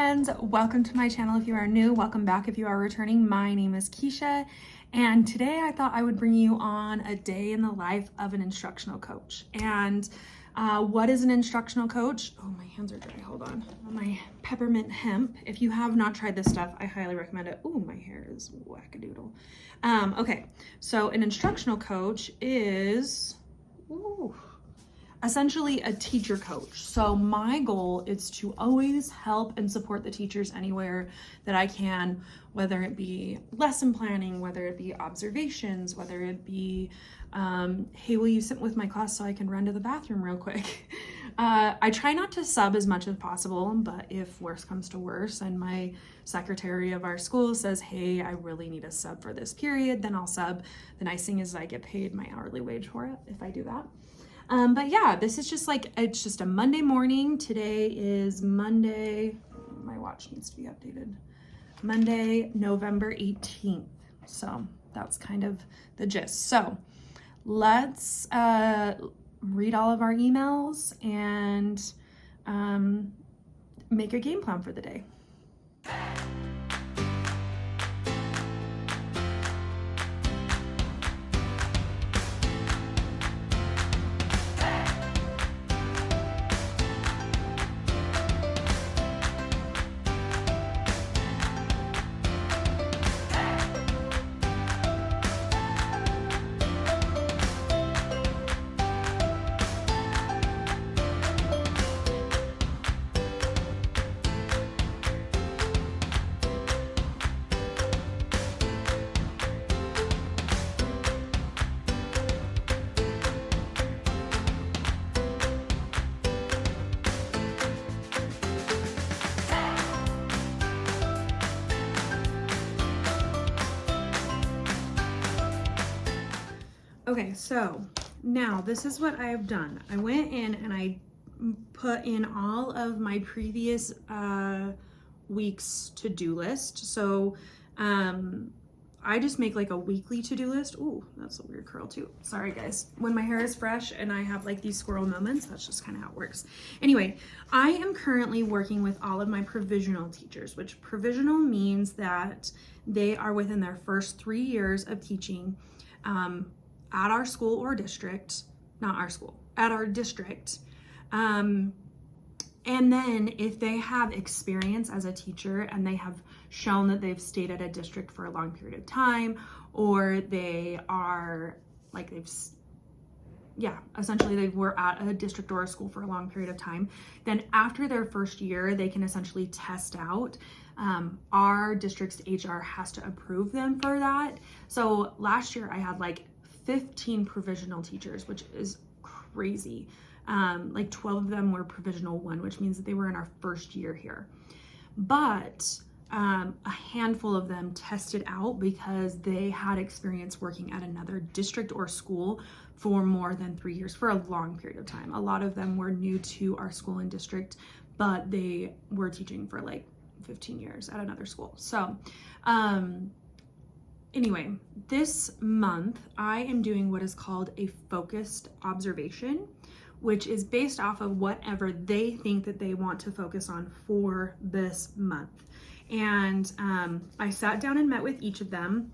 friends, welcome to my channel. If you are new, welcome back if you are returning. My name is Keisha, and today I thought I would bring you on a day in the life of an instructional coach. And what is an instructional coach? Oh, my hands are dry, hold on. My peppermint hemp. If you have not tried this stuff, I highly recommend it. Oh, my hair is wackadoodle. Okay, so an instructional coach is essentially a teacher coach. So my goal is to always help and support the teachers anywhere that I can, whether it be lesson planning, whether it be observations, whether it be, hey, will you sit with my class so I can run to the bathroom real quick? I try not to sub as much as possible, but if worse comes to worse and my secretary of our school says, hey, I really need a sub for this period, then I'll sub. The nice thing is I get paid my hourly wage for it if I do that. But yeah, this is just like, it's just a Monday morning. Today is Monday. My watch needs to be updated. Monday, November 18th. So that's kind of the gist. So let's read all of our emails and make a game plan for the day. Okay, so now this is what I have done. I went in and I put in all of my previous week's to-do list. So I just make like a weekly to-do list. Ooh, that's a weird curl too. Sorry guys. When my hair is fresh and I have like these squirrel moments, that's just kind of how it works. Anyway, I am currently working with all of my provisional teachers, which provisional means that they are within their first 3 years of teaching at our school or district, not our school, at our district. And then if they have experience as a teacher and they have shown that they've stayed at a district for a long period of time, or they are like essentially they were at a district or a school for a long period of time, then after their first year, they can essentially test out. Our district's HR has to approve them for that. So last year I had like 15 provisional teachers, which is crazy. Like 12 of them were provisional 1, which means that they were in our first year here. But a handful of them tested out because they had experience working at another district or school for more than 3 years, for a long period of time. A lot of them were new to our school and district, but they were teaching for like 15 years at another school. So, anyway, this month I am doing what is called a focused observation, which is based off of whatever they think that they want to focus on for this month. And I sat down and met with each of them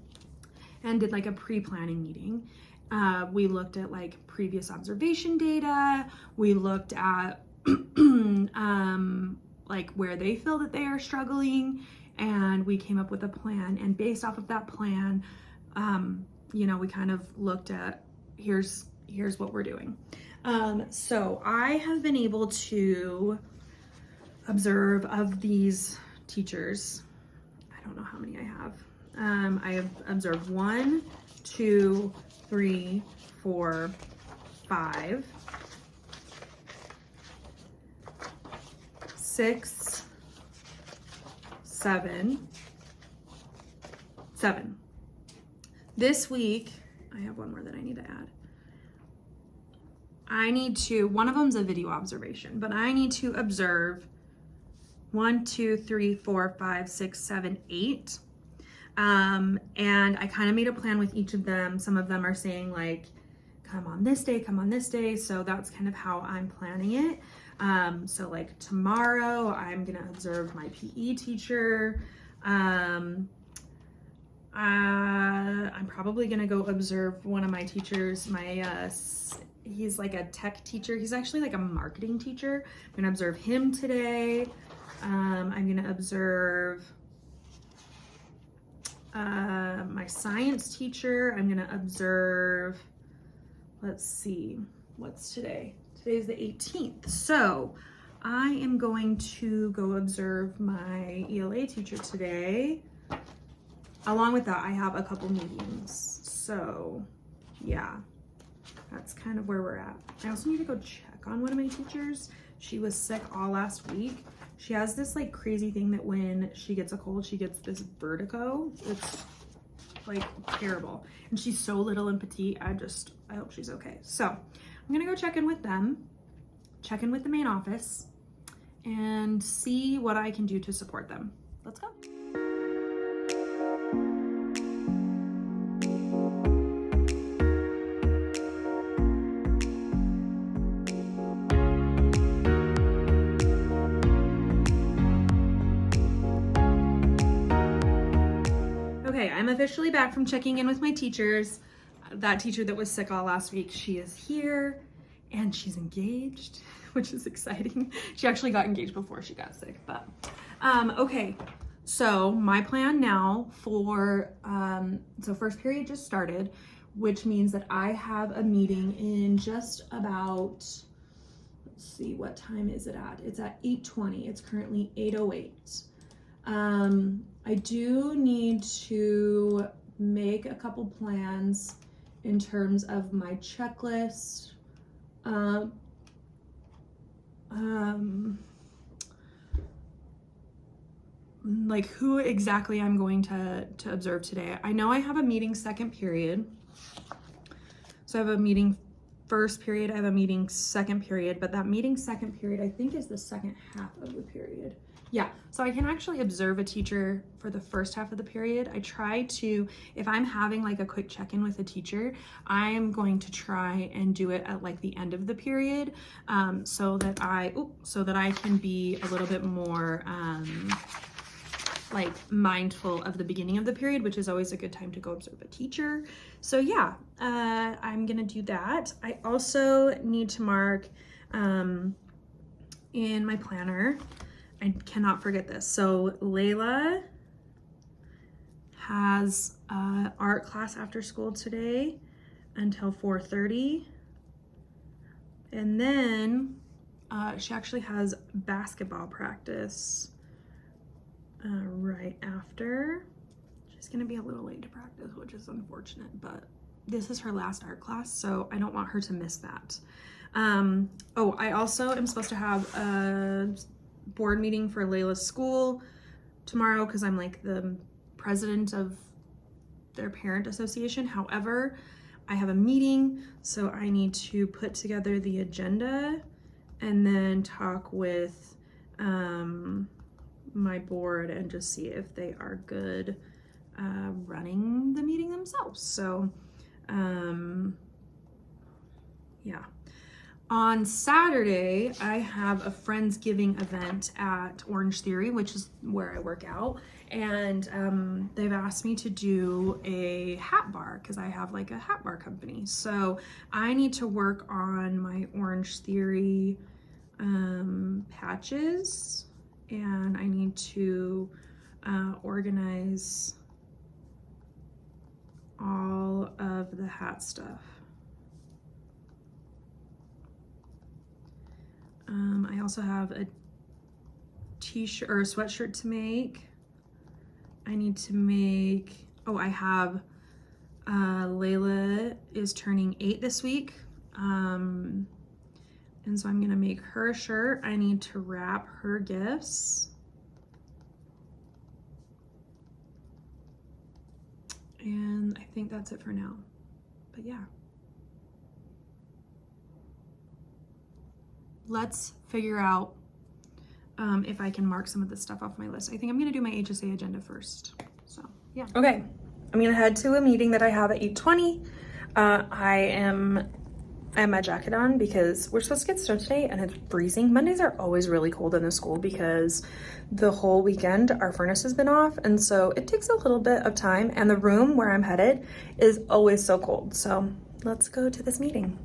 and did like a pre-planning meeting. We looked at like previous observation data. We looked at like where they feel that they are struggling, and we came up with a plan. And based off of that plan, we kind of looked at here's what we're doing. So I have been able to observe of these teachers. I don't know how many I have. I have observed 1, 2, 3, 4, 5, 6, 7. This week, I have one more that I need to add. One of them's a video observation, but I need to observe 1, 2, 3, 4, 5, 6, 7, 8. And I kind of made a plan with each of them. Some of them are saying like, come on this day, come on this day. So that's kind of how I'm planning it. So like tomorrow I'm gonna observe my PE teacher. I'm probably gonna go observe one of my teachers. He's like a tech teacher. He's actually like a marketing teacher. I'm gonna observe him today. I'm gonna observe my science teacher. I'm gonna observe, let's see, what's today? Today's the 18th. So I am going to go observe my ELA teacher today. Along with that, I have a couple meetings. So yeah, that's kind of where we're at. I also need to go check on one of my teachers. She was sick all last week. She has this like crazy thing that when she gets a cold, she gets this vertigo. It's like terrible. And she's so little and petite. I hope she's okay. So I'm gonna go check in with them, check in with the main office, and see what I can do to support them. Let's go. Okay, I'm officially back from checking in with my teachers. That teacher that was sick all last week, she is here and she's engaged, which is exciting. She actually got engaged before she got sick, but okay. So my plan now for, so first period just started, which means that I have a meeting in just about, let's see, what time is it at? It's at 8:20. It's currently 8:08. I do need to make a couple plans in terms of my checklist. Like who exactly I'm going to observe today. I know I have a meeting second period. So I have a meeting first period, I have a meeting second period, but that meeting second period I think is the second half of the period. Yeah, so I can actually observe a teacher for the first half of the period. I try to, if I'm having like a quick check-in with a teacher, I'm going to try and do it at like the end of the period, so that I can be a little bit more like mindful of the beginning of the period, which is always a good time to go observe a teacher. So yeah, I'm gonna do that. I also need to mark in my planner, I cannot forget this. So Layla has art class after school today until 4:30. And then she actually has basketball practice right after. She's gonna be a little late to practice, which is unfortunate, but this is her last art class, so I don't want her to miss that. Oh, I also am supposed to have a board meeting for Layla's school tomorrow because I'm like the president of their parent association. However, I have a meeting, so I need to put together the agenda and then talk with my board and just see if they are good running the meeting themselves. So yeah. On Saturday, I have a Friendsgiving event at Orange Theory, which is where I work out. And they've asked me to do a hat bar because I have like a hat bar company. So I need to work on my Orange Theory patches, and I need to organize all of the hat stuff. I also have a t-shirt or a sweatshirt to make. I need to make, I have, Layla is turning 8 this week. And so I'm gonna make her a shirt. I need to wrap her gifts. And I think that's it for now, but yeah. Let's figure out if I can mark some of this stuff off my list. I think I'm gonna do my HSA agenda first, so yeah. Okay, I'm gonna head to a meeting that I have at 8:20. I am I have my jacket on because we're supposed to get snow today and it's freezing. Mondays are always really cold in the school because the whole weekend our furnace has been off, and so it takes a little bit of time, and the room where I'm headed is always so cold. So let's go to this meeting.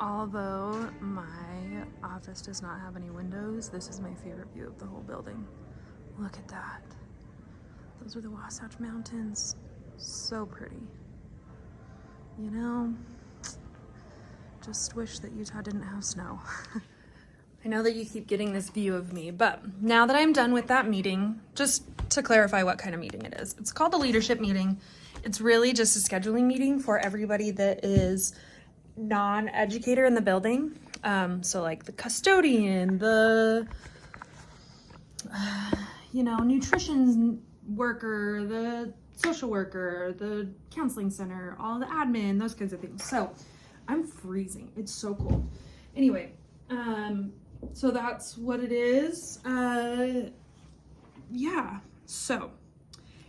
Although my office does not have any windows, this is my favorite view of the whole building. Look at that. Those are the Wasatch Mountains. So pretty. You know, just wish that Utah didn't have snow. I know that you keep getting this view of me, but now that I'm done with that meeting, just to clarify what kind of meeting it is. It's called a leadership meeting. It's really just a scheduling meeting for everybody that is non-educator in the building. So like the custodian, the nutrition worker, the social worker, the counseling center, all the admin, those kinds of things. So I'm freezing. It's so cold. Anyway, so that's what it is. Yeah. So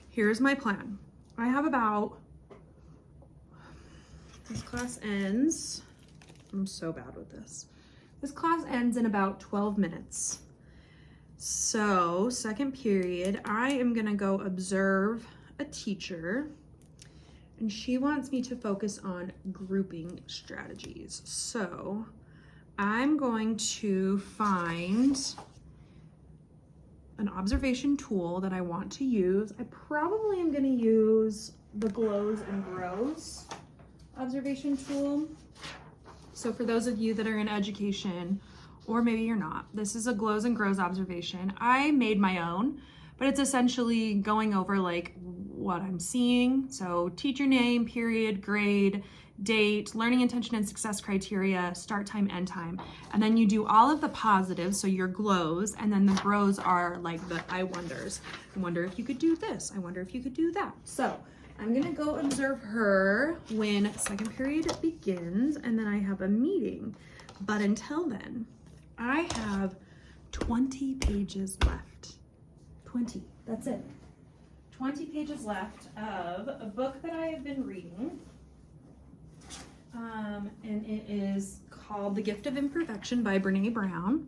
here's my plan. I have about, this class ends, I'm so bad with this. This class ends in about 12 minutes. So second period, I am gonna go observe a teacher, and she wants me to focus on grouping strategies. So I'm going to find an observation tool that I want to use. I probably am gonna use the Glows and Grows observation tool. So for those of you that are in education, or maybe you're not, this is a Glows and Grows observation. I made my own, but it's essentially going over like what I'm seeing. So teacher name, period, grade, date, learning intention and success criteria, start time, end time. And then you do all of the positives, so your glows, and then the grows are like the I wonders. I wonder if you could do this. I wonder if you could do that. So I'm gonna go observe her when second period begins, and then I have a meeting. But until then, I have 20 pages left. 20, that's it. 20 pages left of a book that I have been reading. And it is called The Gift of Imperfection by Brene Brown.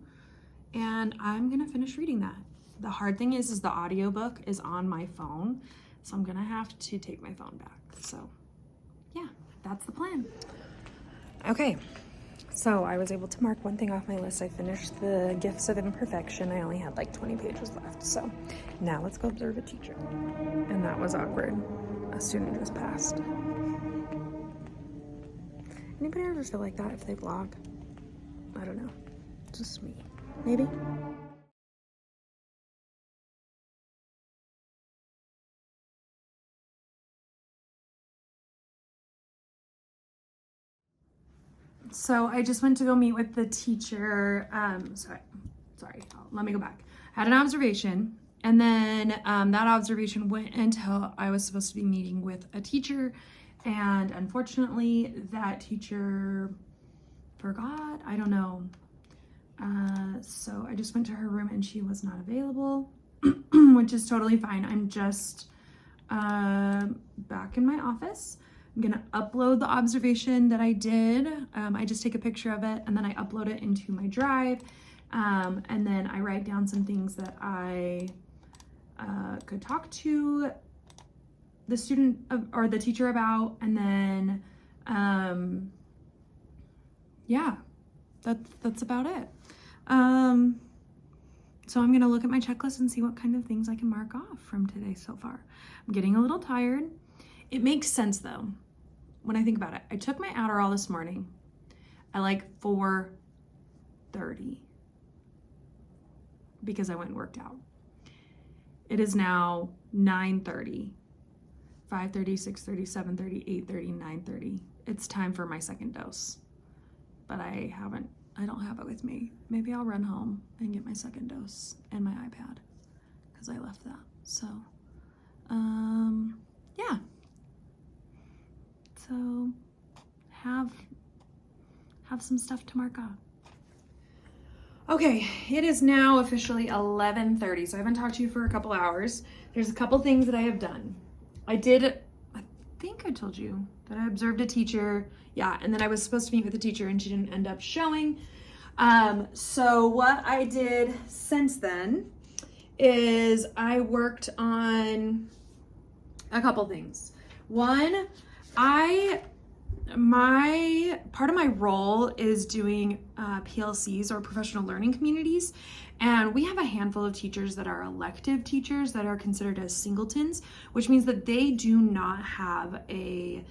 And I'm gonna finish reading that. The hard thing is the audiobook is on my phone, so I'm gonna have to take my phone back. So yeah, that's the plan. Okay, so I was able to mark one thing off my list. I finished The Gifts of Imperfection. I only had like 20 pages left. So now let's go observe a teacher. And that was awkward. A student just passed. Anybody ever feel like that if they vlog? I don't know. Just me. Maybe? So I just went to go meet with the teacher. Sorry, let me go back. I had an observation, and then that observation went until I was supposed to be meeting with a teacher, and unfortunately that teacher forgot. I don't know. So I just went to her room and she was not available, which is totally fine. I'm just back in my office. I'm gonna upload the observation that I did. I just take a picture of it and then I upload it into my drive. And then I write down some things that I could talk to the student or the teacher about. And then, yeah, that's about it. So I'm gonna look at my checklist and see what kind of things I can mark off from today so far. I'm getting a little tired. It makes sense though, when I think about it. I took my Adderall this morning at like 4:30 because I went and worked out. It is now 9:30 5:30, 6:30, 7:30, 8:30, 9:30. It's time for my second dose. But I don't have it with me. Maybe I'll run home and get my second dose and my iPad because I left that. So, yeah. So have some stuff to mark off. Okay, it is now officially 11:30, so I haven't talked to you for a couple hours. There's a couple things that I have done. I think I told you that I observed a teacher. Yeah, and then I was supposed to meet with a teacher and she didn't end up showing. So what I did since then is I worked on a couple things. One, part of my role is doing PLCs, or professional learning communities, and we have a handful of teachers that are elective teachers that are considered as singletons, which means that they do not have a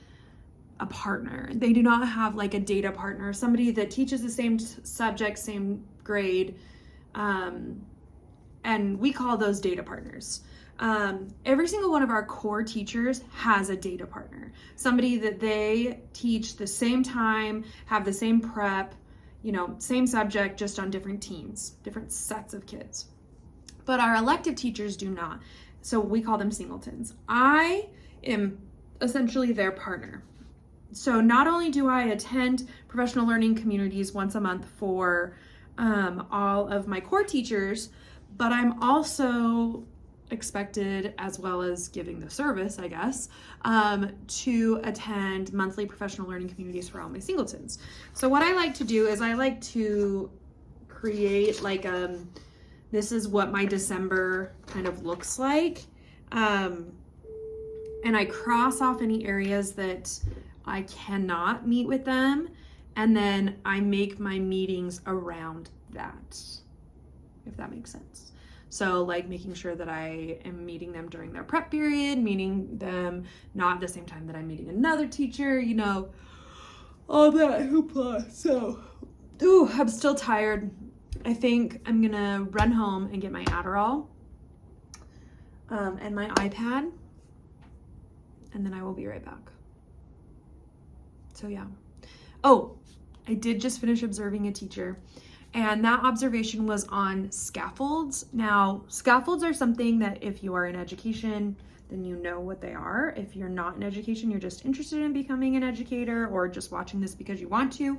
partner. They do not have like a data partner, somebody that teaches the same subject, same grade, and we call those data partners. Every single one of our core teachers has a data partner, somebody that they teach the same time, have the same prep, same subject, just on different teams, different sets of kids. But our elective teachers do not. So we call them singletons. I am essentially their partner. So not only do I attend professional learning communities once a month for all of my core teachers, but I'm also expected, as well as giving the service, I guess, to attend monthly professional learning communities for all my singletons. So what I like to do is I like to create like this is what my December kind of looks like. And I cross off any areas that I cannot meet with them. And then I make my meetings around that, if that makes sense. So like making sure that I am meeting them during their prep period, meeting them not at the same time that I'm meeting another teacher, all that hoopla. So, I'm still tired. I think I'm gonna run home and get my Adderall and my iPad, and then I will be right back. So yeah. Oh, I did just finish observing a teacher. And that observation was on scaffolds. Now, scaffolds are something that if you are in education, then you know what they are. If you're not in education, you're just interested in becoming an educator or just watching this because you want to.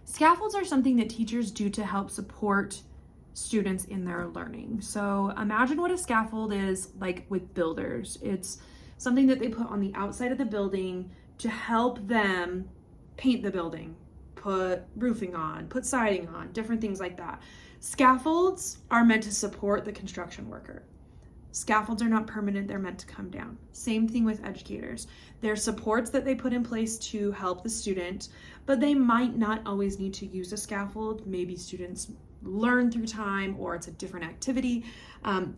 Scaffolds are something that teachers do to help support students in their learning. So imagine what a scaffold is like with builders. It's something that they put on the outside of the building to help them paint the building, put roofing on, put siding on, different things like that. Scaffolds are meant to support the construction worker. Scaffolds are not permanent, they're meant to come down. Same thing with educators. They're supports that they put in place to help the student, but they might not always need to use a scaffold. Maybe students learn through time or it's a different activity.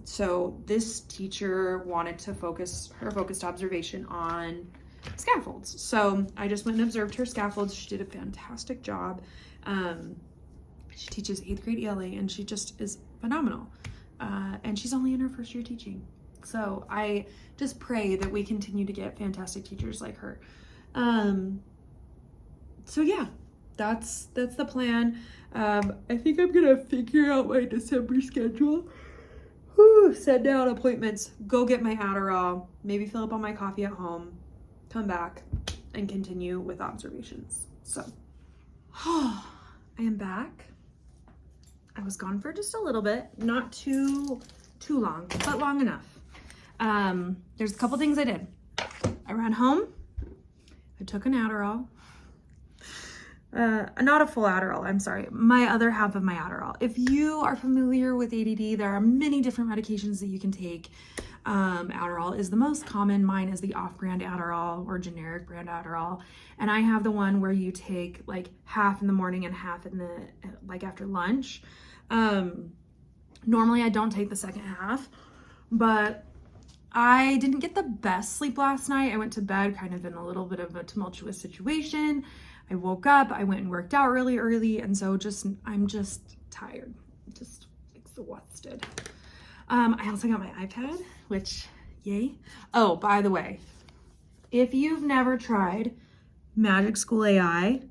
So this teacher wanted to focus her focused observation on scaffolds. So I just went and observed her scaffolds. She did a fantastic job. She teaches 8th grade ELA and she just is phenomenal. And she's only in her first year teaching. So I just pray that we continue to get fantastic teachers like her. So yeah, that's the plan. I think I'm gonna figure out my December schedule. Send down appointments, go get my Adderall, maybe fill up on my coffee at home, come back and continue with observations. So I am back. I was gone for just a little bit, not too long, but long enough. There's a couple things I did. I ran home, I took an Adderall, not a full Adderall, I'm sorry, my other half of my Adderall. If you are familiar with ADD, there are many different medications that you can take. Adderall is the most common. Mine is the off-brand Adderall or generic brand Adderall. And I have the one where you take like half in the morning and half in the, like after lunch. Normally I don't take the second half, but I didn't get the best sleep last night. I went to bed kind of in a little bit of a tumultuous situation. I woke up, I went and worked out really early. And so I'm just tired, just exhausted. I also got my iPad, which yay. Oh, by the way, if you've never tried Magic School AI,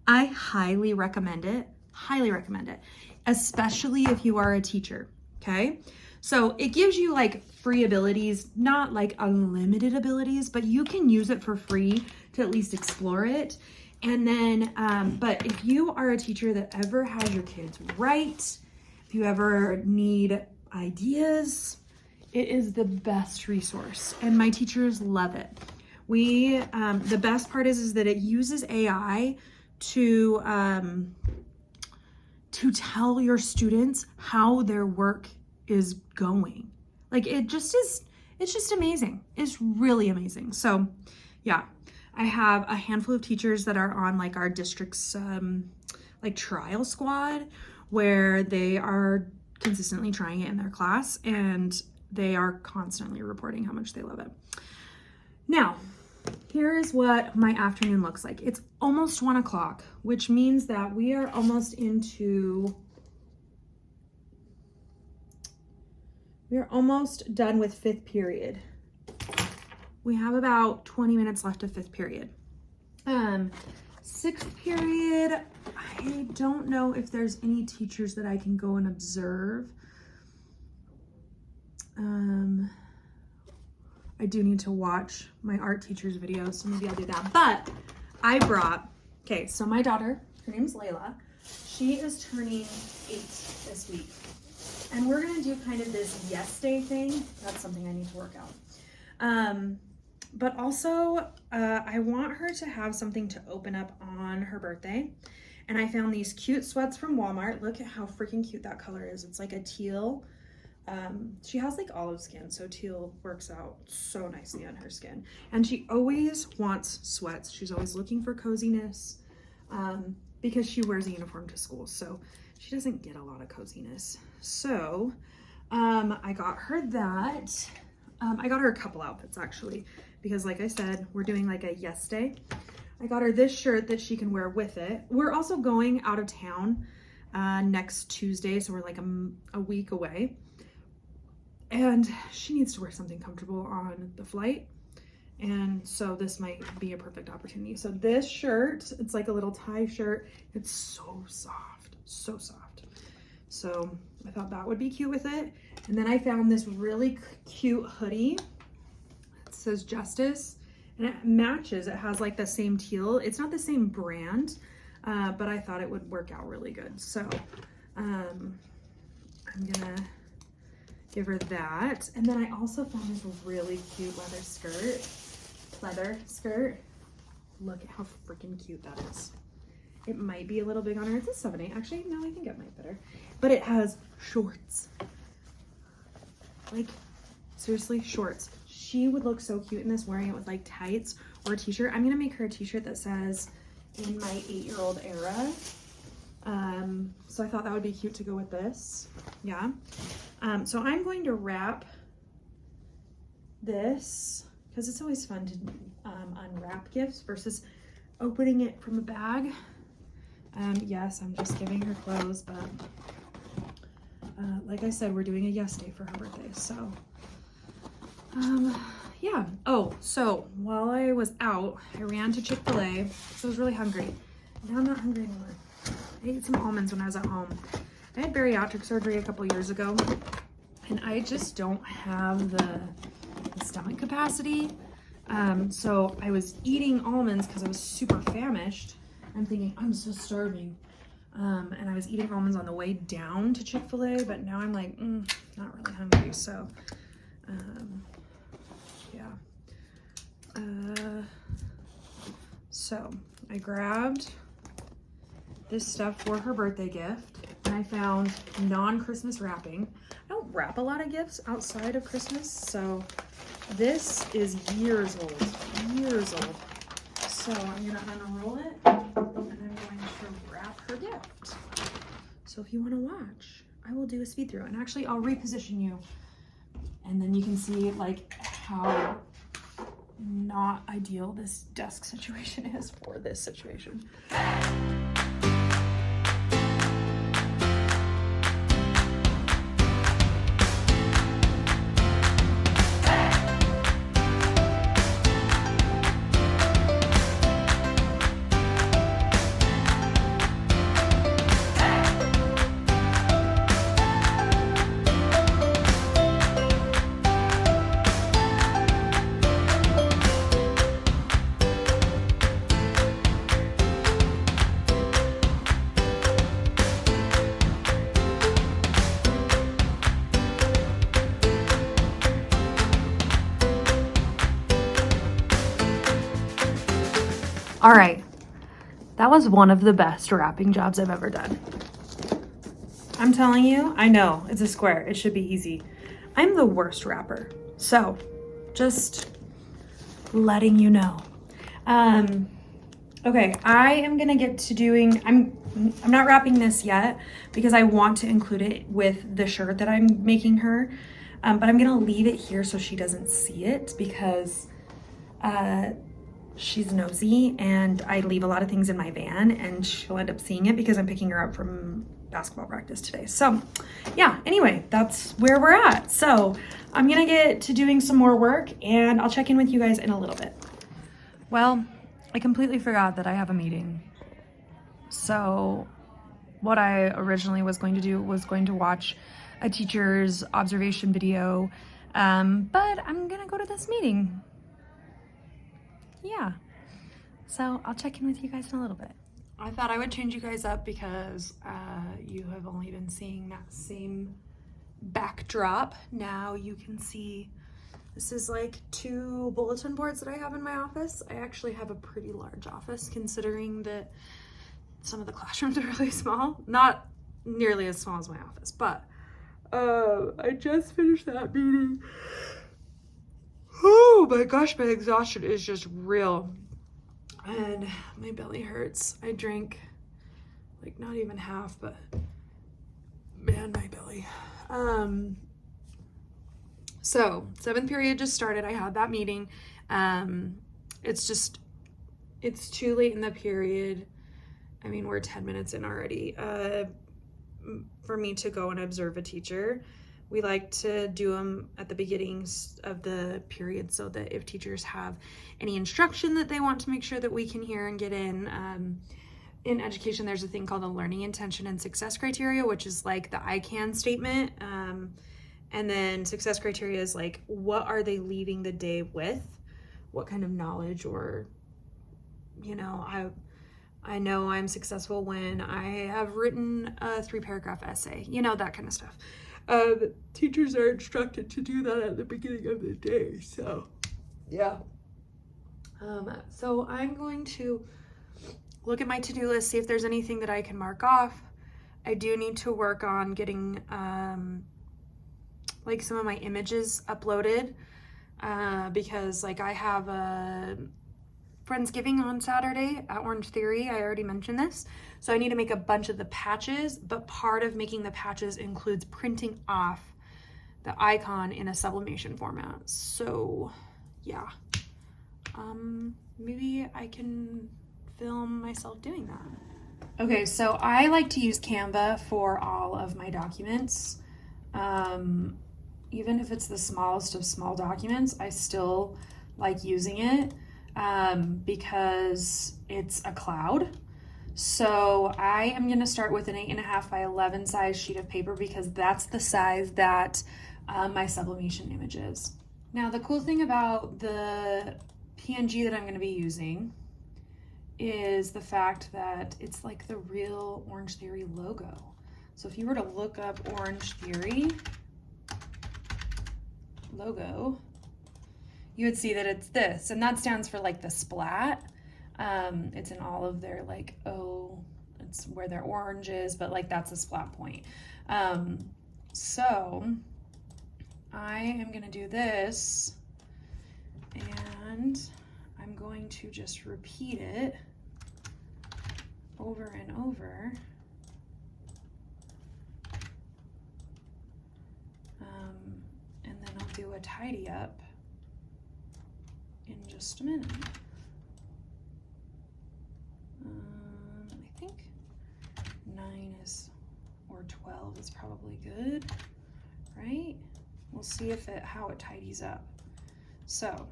I highly recommend it. Highly recommend it, especially if you are a teacher. Okay. So it gives you like free abilities, not like unlimited abilities, but you can use it for free to at least explore it. And then, but if you are a teacher that ever has your kids write, if you ever need ideas, it is the best resource, and my teachers love it. The best part is that it uses AI to tell your students how their work is going. Like it's just amazing. It's really amazing. So yeah, I have a handful of teachers that are on like our district's like trial squad, where they are consistently trying it in their class, and they are constantly reporting how much they love it. Now, here is what my afternoon looks like. It's almost 1 o'clock, which means that we are almost done with fifth period. We have about 20 minutes left of fifth period. Sixth period, I don't know if there's any teachers that I can go and observe. I do need to watch my art teacher's videos, so maybe I'll do that. But I brought, okay, so my daughter, her name's Layla. She is turning 8 this week. And we're gonna do kind of this yes day thing. That's something I need to work out. But also, I want her to have something to open up on her birthday. And I found these cute sweats from Walmart. Look at how freaking cute that color is. It's like a teal. She has like olive skin, so teal works out so nicely on her skin. And she always wants sweats. She's always looking for coziness, because she wears a uniform to school, so she doesn't get a lot of coziness. So I got her that. I got her a couple outfits actually, because like I said, we're doing like a yes day. I got her this shirt that she can wear with it. We're also going out of town next Tuesday, so we're like a week away. And she needs to wear something comfortable on the flight. And so this might be a perfect opportunity. So this shirt, it's like a little tie shirt. It's so soft, so soft. So I thought that would be cute with it. And then I found this really cute hoodie. It says Justice, and it matches. It has like the same teal. It's not the same brand, but I thought it would work out really good. So I'm gonna give her that. And then I also found this really cute leather skirt. Look at how freaking cute that is. It might be a little big on her. It's a 7/8. Actually, no, I think it might fit her. But it has shorts. Like, seriously, shorts. She would look so cute in this, wearing it with like tights or a t-shirt. I'm gonna make her a t-shirt that says, "In my 8-year-old era." So I thought that would be cute to go with this. Yeah. So I'm going to wrap this, because it's always fun to unwrap gifts versus opening it from a bag. Yes, I'm just giving her clothes, but like I said, we're doing a yes day for her birthday. So yeah. Oh, so while I was out, I ran to Chick-fil-A because I was really hungry. Now I'm not hungry anymore. I ate some almonds when I was at home. I had bariatric surgery a couple years ago, and I just don't have the stomach capacity. So I was eating almonds because I was super famished. I'm thinking, I'm so starving. And I was eating almonds on the way down to Chick-fil-A, but now I'm like, not really hungry. So, yeah. So I grabbed this stuff for her birthday gift, and I found non-Christmas wrapping. I don't wrap a lot of gifts outside of Christmas, so this is years old. So I'm gonna unroll it, and I'm going to wrap her gift. So if you want to watch, I will do a speed through, and actually I'll reposition you, and then you can see like how not ideal this desk situation is for this situation. All right, that was one of the best wrapping jobs I've ever done. I'm telling you, I know, it's a square. It should be easy. I'm the worst wrapper. So, just letting you know. Okay, I am gonna get to doing, I'm not wrapping this yet because I want to include it with the shirt that I'm making her. But I'm gonna leave it here so she doesn't see it because she's nosy and I leave a lot of things in my van and she'll end up seeing it because I'm picking her up from basketball practice today. So yeah, anyway, that's where we're at. So I'm gonna get to doing some more work and I'll check in with you guys in a little bit. Well, I completely forgot that I have a meeting. So what I originally was going to do was going to watch a teacher's observation video, but I'm gonna go to this meeting. Yeah, so I'll check in with you guys in a little bit. I thought I would change you guys up because you have only been seeing that same backdrop. Now you can see this is like 2 bulletin boards that I have in my office. I actually have a pretty large office considering that some of the classrooms are really small. Not nearly as small as my office, but I just finished that meeting. Oh my gosh, my exhaustion is just real. And my belly hurts. I drank like not even half, but man, my belly. So 7th period just started. I had that meeting. It's too late in the period. I mean, we're 10 minutes in already. For me to go and observe a teacher. We like to do them at the beginnings of the period so that if teachers have any instruction that they want to make sure that we can hear and get in education, there's a thing called the learning intention and success criteria, which is like the I can statement. And then success criteria is like, what are they leaving the day with? What kind of knowledge or, you know, I know I'm successful when I have written a 3-paragraph essay, you know, that kind of stuff. Teachers are instructed to do that at the beginning of the day, so yeah. So I'm going to look at my to-do list, see if there's anything that I can mark off. I do need to work on getting like some of my images uploaded because like I have a Friendsgiving on Saturday at Orange Theory. I already mentioned this. So I need to make a bunch of the patches, but part of making the patches includes printing off the icon in a sublimation format. So yeah, maybe I can film myself doing that. Okay, so I like to use Canva for all of my documents. Even if it's the smallest of small documents, I still like using it. Because it's a cloud. So I am going to start with an 8.5 by 11 size sheet of paper because that's the size that my sublimation image is. Now the cool thing about the PNG that I'm going to be using is the fact that it's like the real Orange Theory logo. So if you were to look up Orange Theory logo, you would see that it's this, and that stands for like the splat. It's in all of their like, it's where their orange is, but like that's a splat point. So I am gonna do this and I'm going to just repeat it over and over. And then I'll do a tidy up in just a minute. I think 9 is, or 12 is probably good, right? We'll see how it tidies up. So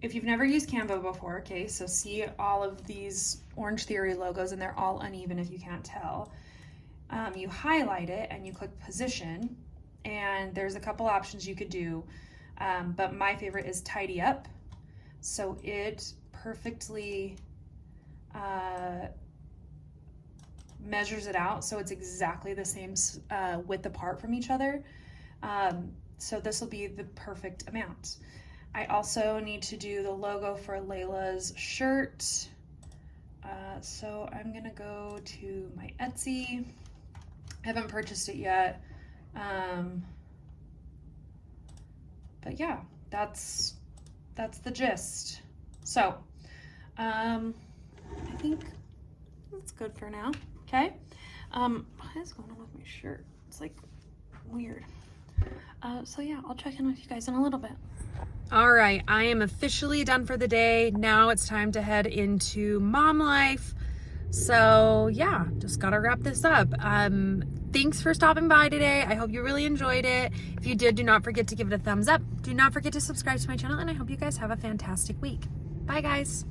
if you've never used Canva before, okay, so see all of these Orange Theory logos and they're all uneven if you can't tell. You highlight it and you click position, and there's a couple options you could do, but my favorite is tidy up. So it perfectly measures it out so it's exactly the same width apart from each other. So this will be the perfect amount. I also need to do the logo for Layla's shirt. So I'm gonna go to my Etsy. I haven't purchased it yet. But yeah, that's the gist. So, I think that's good for now. Okay. What is going on with my shirt? It's like weird. So yeah, I'll check in with you guys in a little bit. All right, I am officially done for the day. Now it's time to head into mom life. So yeah, just gotta wrap this up. Thanks for stopping by today. I hope you really enjoyed it. If you did, do not forget to give it a thumbs up. Do not forget to subscribe to my channel, and I hope you guys have a fantastic week. Bye, guys.